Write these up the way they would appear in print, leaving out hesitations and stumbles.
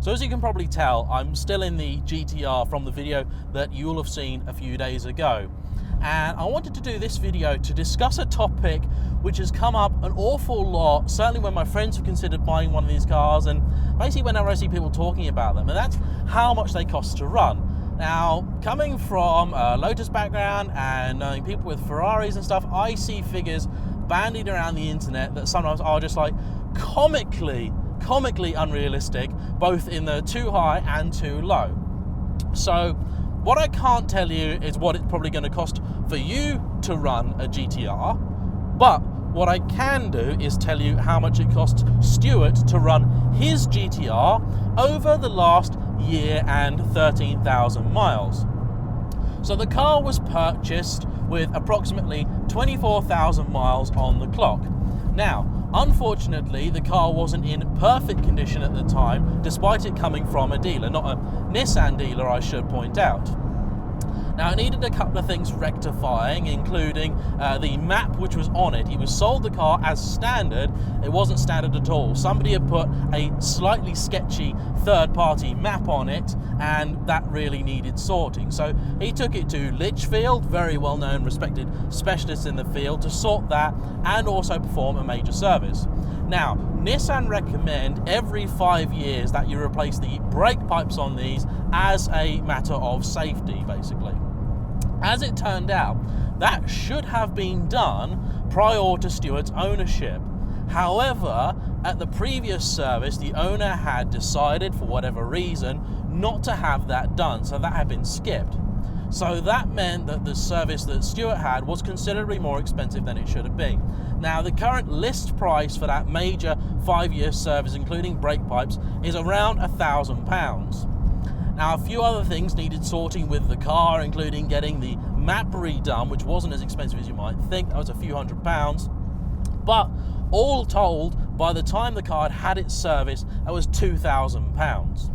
So as you can probably tell, I'm still in the GTR from the video that you'll have seen a few days ago. And I wanted to do this video to discuss a topic which has come up an awful lot, certainly when my friends have considered buying one of these cars, and basically whenever I see people talking about them, and that's how much they cost to run. Now, coming from a Lotus background and knowing people with Ferraris and stuff, I see figures bandied around the internet that sometimes are just like comically unrealistic, both in the too high and too low. So what I can't tell you is what it's probably going to cost for you to run a GTR, but what I can do is tell you how much it cost Stuart to run his GTR over the last year and 13,000 miles. So the car was purchased with approximately 24,000 miles on the clock. Now, unfortunately, the car wasn't in perfect condition at the time, despite it coming from a dealer, not a Nissan dealer, I should point out. Now, it needed a couple of things rectifying, including the map which was on it. He was sold the car as standard. It wasn't standard at all. Somebody had put a slightly sketchy third-party map on it, and that really needed sorting. So he took it to Litchfield, very well-known, respected specialists in the field, to sort that and also perform a major service. Now, Nissan recommend every 5 years that you replace the brake pipes on these as a matter of safety, basically. As it turned out, that should have been done prior to Stuart's ownership. However, at the previous service, the owner had decided, for whatever reason, not to have that done, so that had been skipped. So that meant that the service that Stuart had was considerably more expensive than it should have been. Now, the current list price for that major 5-year service, including brake pipes, is around £1,000. Now, a few other things needed sorting with the car, including getting the map redone, which wasn't as expensive as you might think. That was a few £100s. But all told, by the time the car had its service, that was £2,000.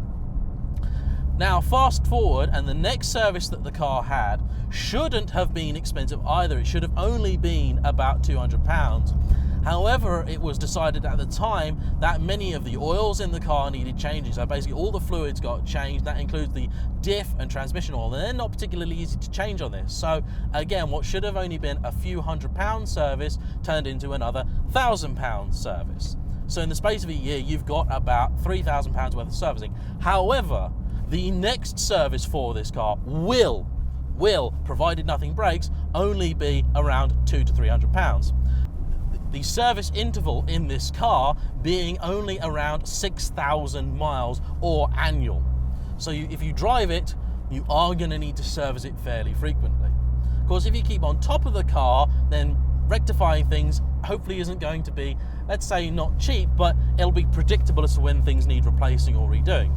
Now, fast forward, and the next service that the car had shouldn't have been expensive either. It should have only been about £200. However, it was decided at the time that many of the oils in the car needed changing. So basically all the fluids got changed. That includes the diff and transmission oil. And they're not particularly easy to change on this. So again, what should have only been a few £100 service turned into another £1,000 service. So in the space of a year, you've got about £3,000 worth of servicing. However, the next service for this car will, provided nothing breaks, only be around £200 to £300. The service interval in this car being only around 6,000 miles or annual. So if you drive it, you are going to need to service it fairly frequently. Of course, if you keep on top of the car, then rectifying things hopefully isn't going to be, let's say, not cheap, but it'll be predictable as to when things need replacing or redoing.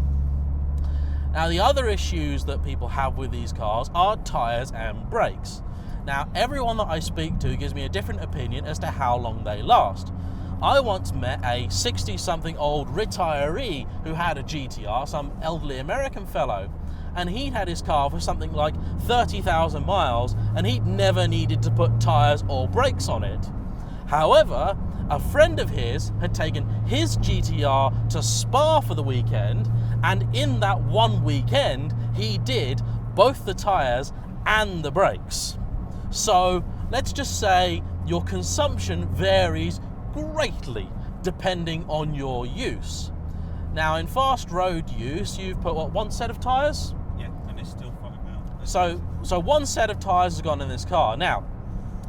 Now, the other issues that people have with these cars are tyres and brakes. Now, everyone that I speak to gives me a different opinion as to how long they last. I once met a 60-something-old retiree who had a GTR, some elderly American fellow, and he'd had his car for something like 30,000 miles, and he'd never needed to put tyres or brakes on it. However, a friend of his had taken his GTR to Spa for the weekend, and in that one weekend, he did both the tyres and the brakes. So let's just say your consumption varies greatly depending on your use. Now, in fast road use, you've put, what, one set of tyres? Yeah, and it's still 5 pounds. So one set of tyres has gone in this car. Now,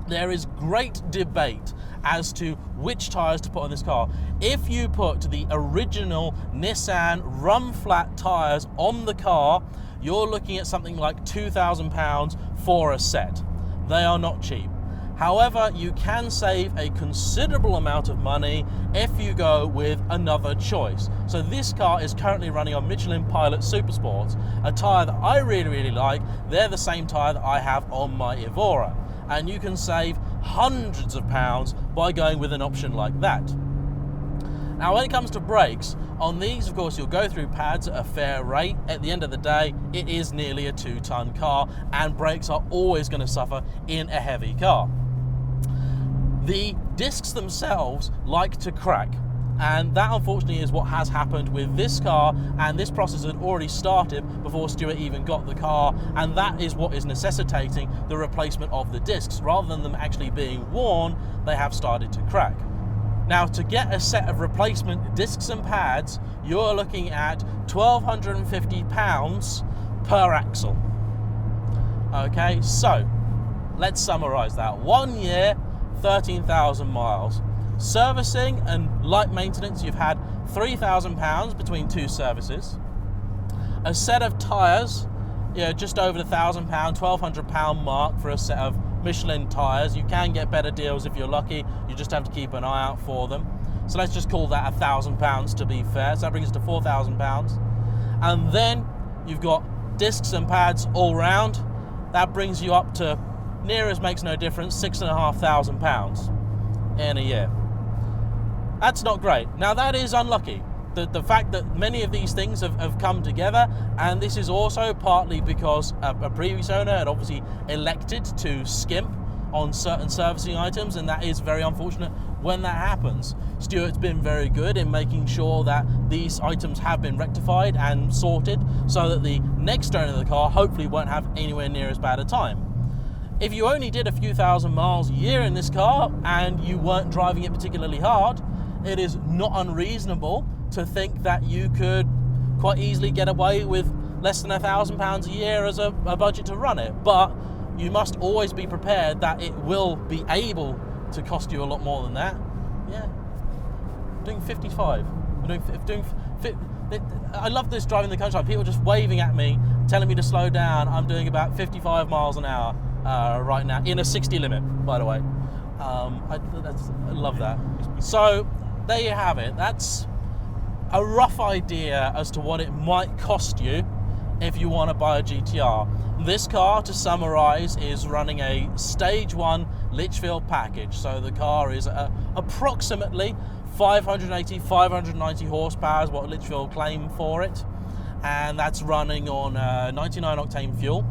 there is great debate as to which tyres to put on this car. If you put the original Nissan run flat tyres on the car, you're looking at something like £2,000 for a set. They are not cheap. However, you can save a considerable amount of money if you go with another choice. So this car is currently running on Michelin Pilot Supersports, a tyre that I really like. They're the same tyre that I have on my Evora. And you can save hundreds of pounds by going with an option like that. Now, when it comes to brakes, on these, of course, you'll go through pads at a fair rate. At the end of the day, it is nearly a 2-ton car, and brakes are always going to suffer in a heavy car. The discs themselves like to crack. And that unfortunately is what has happened with this car, and this process had already started before Stuart even got the car, and that is what is necessitating the replacement of the discs. Rather than them actually being worn, they have started to crack. Now, to get a set of replacement discs and pads, you're looking at £1,250 per axle. Okay, so let's summarize that. 1 year, 13,000 miles. Servicing and light maintenance, you've had £3,000 between 2 services. A set of tyres, just over the £1,000, £1,200 mark for a set of Michelin tyres. You can get better deals if you're lucky. You just have to keep an eye out for them. So let's just call that £1,000 to be fair. So that brings us to £4,000. And then you've got discs and pads all round. That brings you up to, near as makes no difference, £6,500 in a year. That's not great. Now that is unlucky. The fact that many of these things have come together, and this is also partly because a previous owner had obviously elected to skimp on certain servicing items, and that is very unfortunate when that happens. Stuart's been very good in making sure that these items have been rectified and sorted so that the next owner of the car hopefully won't have anywhere near as bad a time. If you only did a few thousand miles a year in this car and you weren't driving it particularly hard, it is not unreasonable to think that you could quite easily get away with less than £1,000 a year as a budget to run it. But you must always be prepared that it will be able to cost you a lot more than that. Yeah, I'm doing 55. I love this driving the countryside. People just waving at me, telling me to slow down. I'm doing about 55 miles an hour right now in a 60 limit, by the way. I love that. So there you have it. That's a rough idea as to what it might cost you if you want to buy a GTR. This car, to summarize, is running a stage 1 Litchfield package. So the car is approximately 590 horsepower is what Litchfield claim for it, and that's running on 99 octane fuel.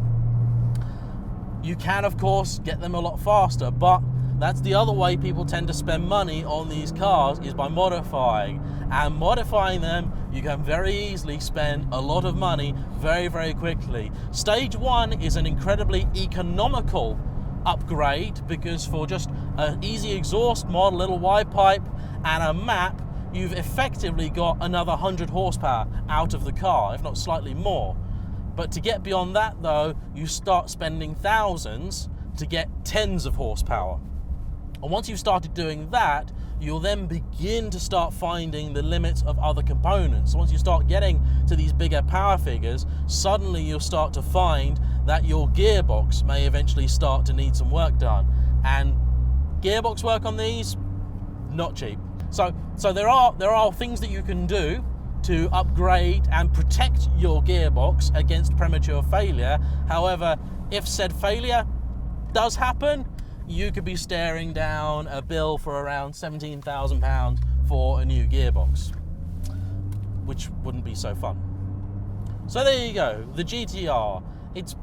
You can of course get them a lot faster, but that's the other way people tend to spend money on these cars, is by modifying. And modifying them, you can very easily spend a lot of money very, very quickly. Stage 1 is an incredibly economical upgrade, because for just an easy exhaust mod, a little wide pipe and a map, you've effectively got another 100 horsepower out of the car, if not slightly more. But to get beyond that though, you start spending thousands to get tens of horsepower. And once you've started doing that, you'll then begin to start finding the limits of other components. So once you start getting to these bigger power figures, suddenly you'll start to find that your gearbox may eventually start to need some work done. And gearbox work on these, not cheap. So there are things that you can do to upgrade and protect your gearbox against premature failure. However, if said failure does happen, you could be staring down a bill for around £17,000 for a new gearbox, which wouldn't be so fun. So there you go, the GTR. It's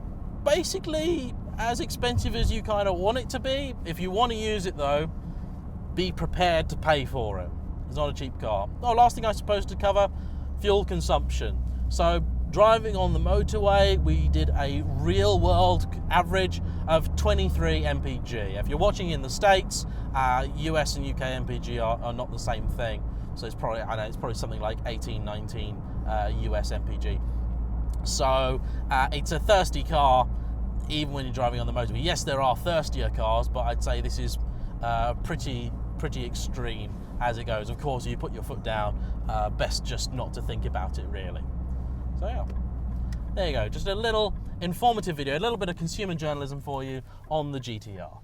basically as expensive as you kind of want it to be. If you want to use it though, be prepared to pay for it. It's not a cheap car. Oh, last thing I suppose to cover, fuel consumption. So driving on the motorway, we did a real world average of 23 mpg. If you're watching in the States, US and UK mpg are not the same thing. So it's probably, I know, it's probably something like 18, 19 US mpg. So it's a thirsty car, even when you're driving on the motorway. Yes, there are thirstier cars, but I'd say this is pretty extreme as it goes. Of course, if you put your foot down, best just not to think about it really. So yeah, there you go, just a little informative video, a little bit of consumer journalism for you on the GTR.